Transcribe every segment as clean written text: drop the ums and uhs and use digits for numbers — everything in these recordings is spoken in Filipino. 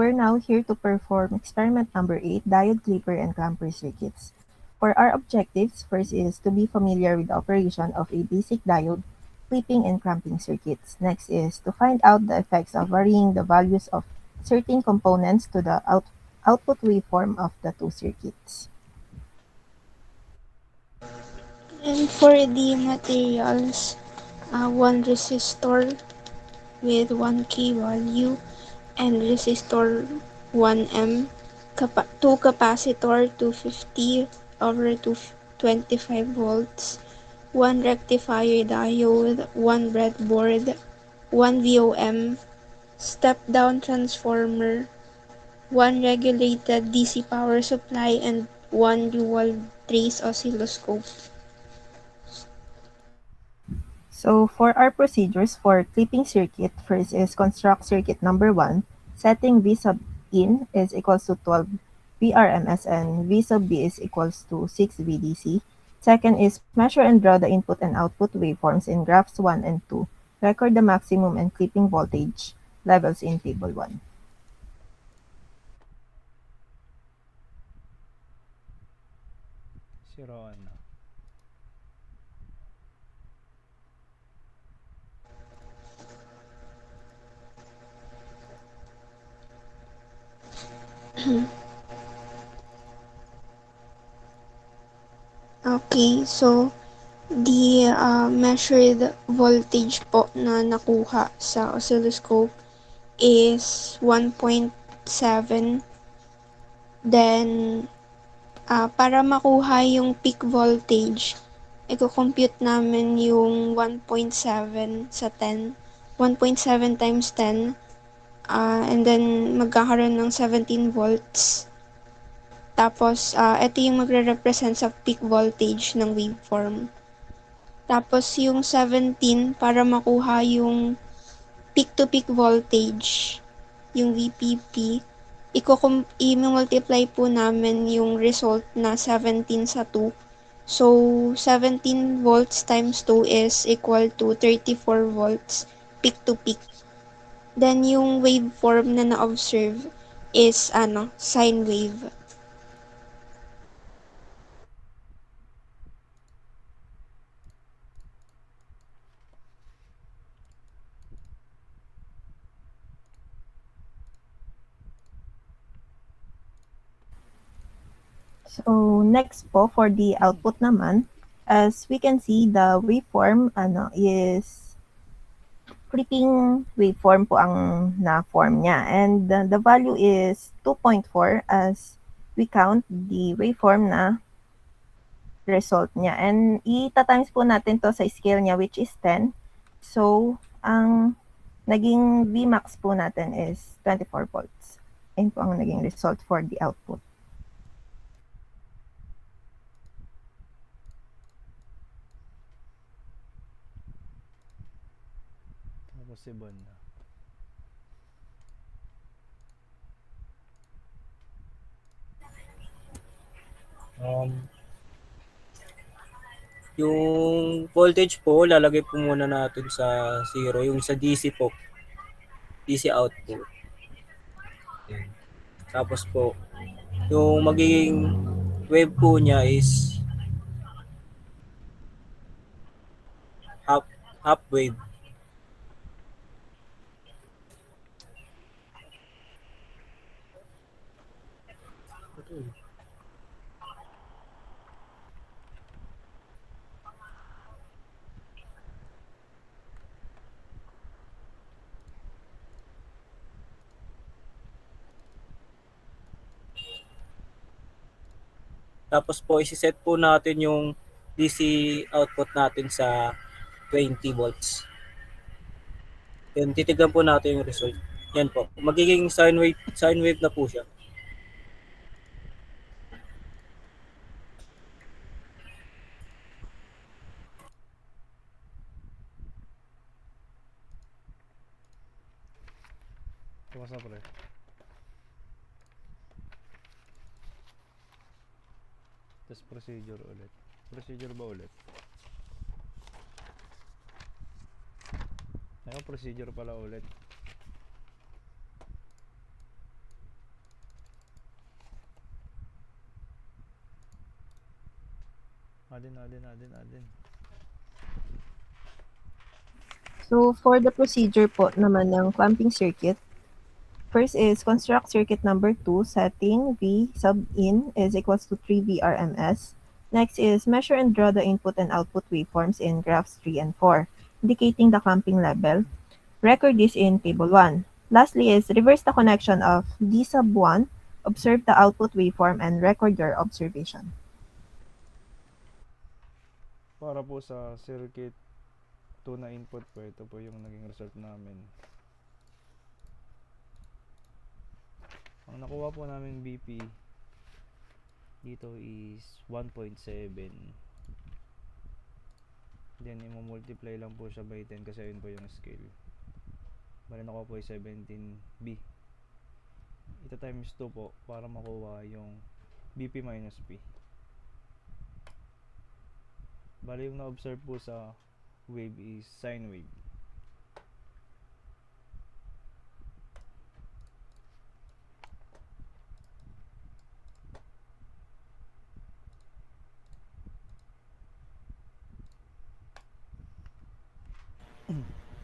we're now here to perform experiment number 8, diode clipper and clamper circuits. For our objectives, first is to be familiar with the operation of a basic diode, clipping and clamping circuits. Next is to find out the effects of varying the values of certain components to the output waveform of the two circuits. And for the materials, one resistor with 1K value and resistor 1M, two capacitor 250 over 225 volts, one rectifier diode, one breadboard, one VOM, step-down transformer, one regulated DC power supply, and one dual trace oscilloscope. So for our procedures for clipping circuit, first is construct circuit number 1. Setting V sub in is equals to 12 VRMS and V sub B is equals to 6 VDC. Second is measure and draw the input and output waveforms in graphs 1 and 2. Record the maximum and clipping voltage levels in table 1. Si Ron. Okay, so the measured voltage po na nakuha sa oscilloscope is 1.7. Then, para makuha yung peak voltage, i-compute namin yung 1.7 sa 10. 1.7 times 10. And then, magkakaroon ng 17 volts. Tapos, ito yung magre-represent sa peak voltage ng waveform. Tapos, yung 17, para makuha yung peak-to-peak voltage, yung VPP, i-multiply po namin yung result na 17 sa 2. So, 17 volts times 2 is equal to 34 volts peak-to-peak. Then, yung waveform na na-observe is sine wave. So next po for the output naman, as we can see the waveform is clipping waveform po ang na-form niya. And the value is 2.4 as we count the waveform na result niya. And ita-times po natin to sa scale niya which is 10. So, ang naging Vmax po natin is 24 volts. Yun po ang naging result for the output. Tapos si Bon na. Yung voltage po, lalagay po muna natin sa 0. Yung sa DC po, DC output. Yan. Tapos po, yung magiging wave po niya is half, half wave. Tapos po, isi-set po natin yung DC output natin sa 20 volts. Then, titignan po natin yung result. Yan po. Magiging sine wave na po siya. Tapos na pre. Tapos procedure ulit. Procedure ba ulit? Procedure pala ulit. Adin. So, for the procedure po naman ng clamping circuit, first is construct circuit number 2, setting V sub in is equals to 3 VRMS. Next is measure and draw the input and output waveforms in graphs 3 and 4, indicating the clamping level. Record this in table 1. Lastly is reverse the connection of D sub 1, observe the output waveform, and record your observation. Para po sa circuit 2 na input po, ito po yung naging result namin. Ang nakuha po namin BP dito is 1.7. Then i-multiply lang po siya by 10 kasi ayun po yung scale. Bali nakuha po ay 17B. Ito times 2 po para makuha yung BP minus P. Bali yung na-observe po sa wave is sine wave.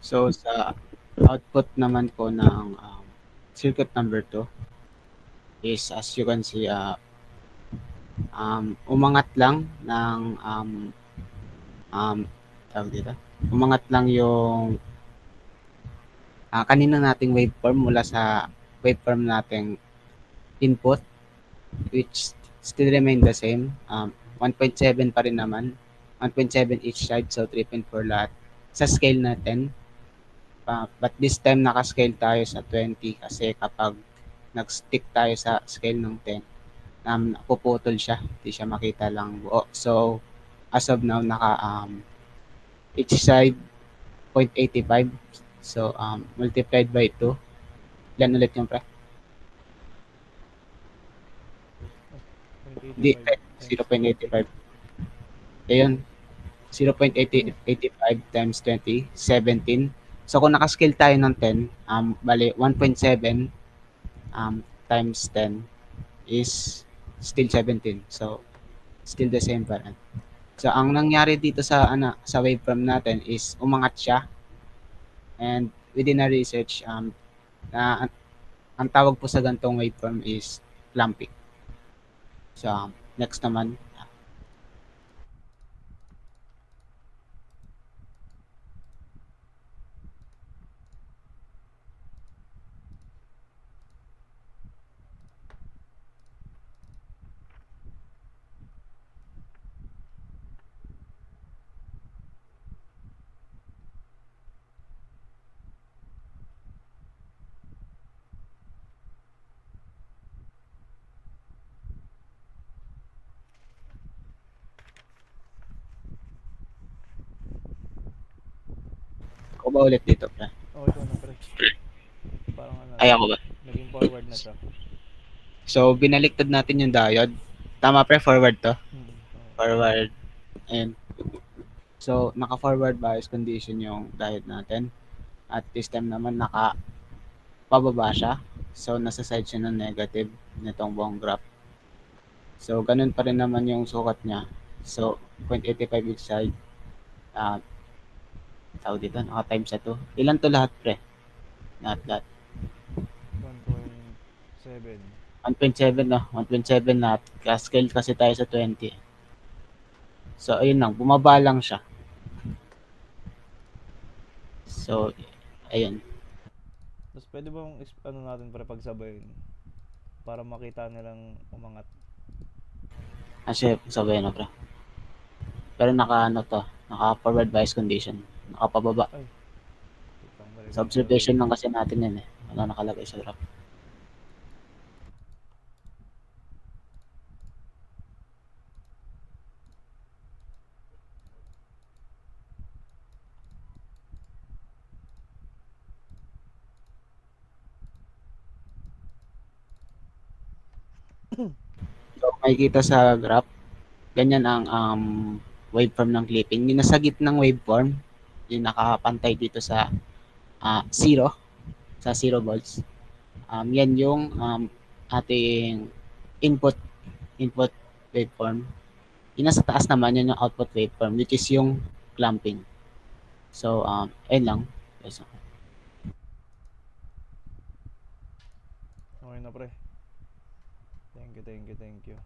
So sa output naman po ng circuit number 2 is, as you can see, umangat lang ng tawag dito, umangat lang yung kanina nating waveform mula sa waveform nating input, which still remain the same. 1.7 pa rin naman, 1.7 each side, so 3.4 lahat sa scale natin. But this time naka-scale tayo sa 20 kasi kapag nag-stick tayo sa scale ng 10, napuputol siya, hindi siya makita lang buo. So as of now, naka each side 0.85, so multiplied by 2, ilan ulit yung pre? Hindi, 0.85. Ayun, 0.85 times 20, 17. So kung naka-scale tayo ng 10, bali 1.7 times 10 is still 17. So still the same pa rin. So ang nangyari dito sa sa waveform natin is umangat siya. And within our research, na ang tawag po sa gantong waveform is clamping. So next naman, ako ba ulit dito pre? Ito na pre. Parang Ay ako ba? naging forward na siya. So binaliktad natin yung diode. Tama pre, forward to? Forward. And so naka-forward bias condition yung diode natin. At this time naman pababa siya. So nasa side siya ng negative nitong buong graph. So ganun pa rin naman yung sukat niya. So 0.85 each side. Tawag dito, naka-times na to. Ilan to lahat pre? Lahat. 1.7. 1.7 no? 1.7 lahat. Scale kasi tayo sa 20. So ayun lang, bumaba lang siya. So ayun. Tapos pwede bang natin pre pagsabayin para makita nilang umangat. Kasi sabay na pre. Pero naka forward bias condition. Nakapababa. Sa observation lang kasi natin yan eh. Wala nakalagay sa graph. So makikita sa graph, ganyan ang waveform ng clipping. Yung nasa gitnang waveform, yung nakapantay dito sa 0, sa 0 volts. Yan yung ating input waveform. Yung nasa taas naman, yun yung output waveform, which is yung clamping. So, ayun lang. Yes, okay. Okay na pre. Thank you, thank you, thank you.